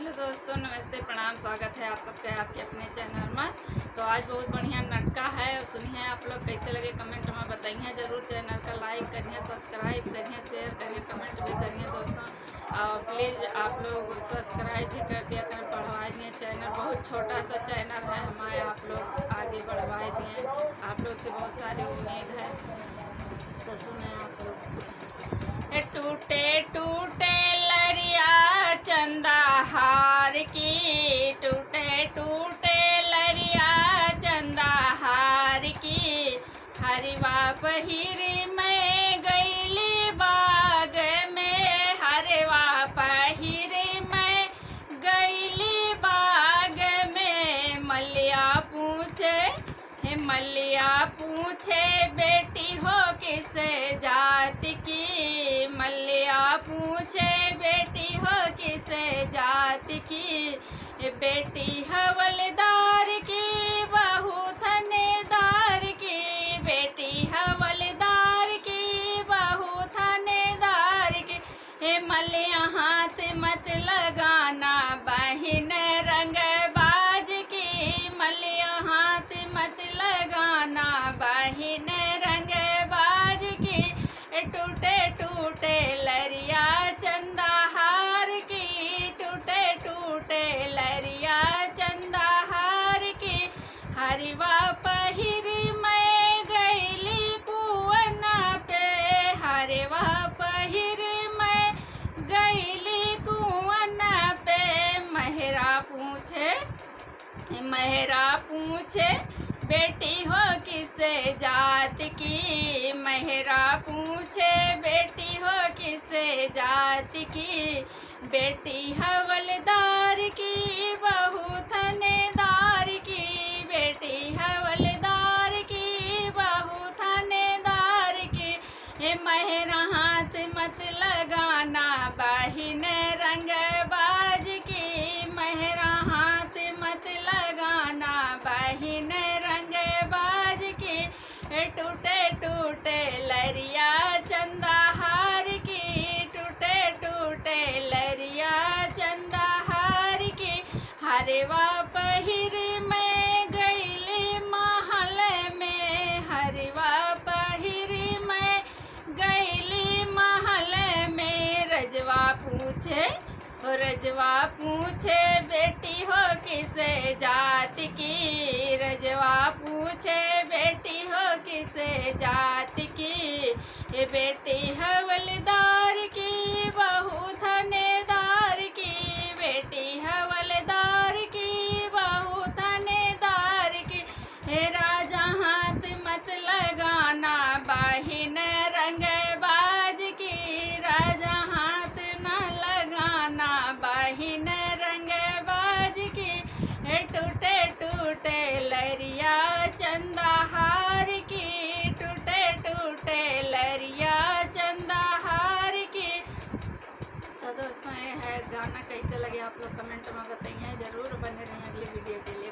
Hello दोस्तों, नमस्ते, प्रणाम, स्वागत है आप सबके आपके अपने चैनल में। तो आज बहुत बढ़िया नाटका है और सुनिए आप लोग कैसे लगे कमेंट में बताइए ज़रूर। चैनल का लाइक करिए, सब्सक्राइब करिए, शेयर करिए, कमेंट भी करिए दोस्तों। और प्लीज़ आप लोग सब्सक्राइब भी कर दिया करें, बढ़वा दिए। चैनल बहुत छोटा सा चैनल है हमारे, आप लोग आगे बढ़वा दिए। आप लोग से बहुत सारी उम्मीद है। तो सुने आप लोग। टूटे टूटे लरिया चंदा हार की, टूटे टूटे लरिया चंदा हार की। हरवा पहिरी मैं गईली बाग में, हरवा पहिरी मैं गईली बाग में। मलिया पूछे मलिया पूछे बेटी हो किस जात की, मलिया पूछे बेटी हो किस जात की। बेटी हवलदार की बहू थानेदार की, बेटी हवलदार की बहू थानेदार की। मलिया हाथ मत लगाना बहिन रंगबाज की, मलिया हाथ मत लगाना बहिन रंगबाज की। टूटे टूटे लरिया चंदा हार की, टूटे टूटे लरिया चंदा हार की। हरवा पहिरी मैं गईली कुआना पे, हरवा पहिरी मैं गईली कुआना पे। मेहरा पूछे बेटी हो किस जात की, मेहरा पूछे बेटी हो किस जात की। बेटी हवलदार की बहू थानेदार की, बेटी हवलदार की बहू थानेदार की। मेहरा हाथ मत लगाना बहिन रंगबाज की, मेहरा हाथ मत लगाना बहिन रंगबाज की। टूटे टूटे लरिया चंदा हार की, टूटे टूटे लरिया चंदा हार की। हरवा पहिर मैं गईली महल में, हरवा पहिर मैं गईली महल में। रजवा पूछे बेटी हो किस जात की, रजवा पूछे बेटी हो किस जात की। बेटी हवलदार की बहू थानेदार की, बेटी हवलदार की बहू थानेदार की। राजा हाथ मत लगाना बहिन रंगबाज की, राजा हाथ न लगाना बहिन रंगबाज की। टूटे टूटे लरिया चंदा हार की, टूटे टूटे लरिया चंदा हार की। तो दोस्तों ये है गाना, कैसे लगे आप लोग कमेंट में बताइए ज़रूर। बने रहिए अगले वीडियो के लिए।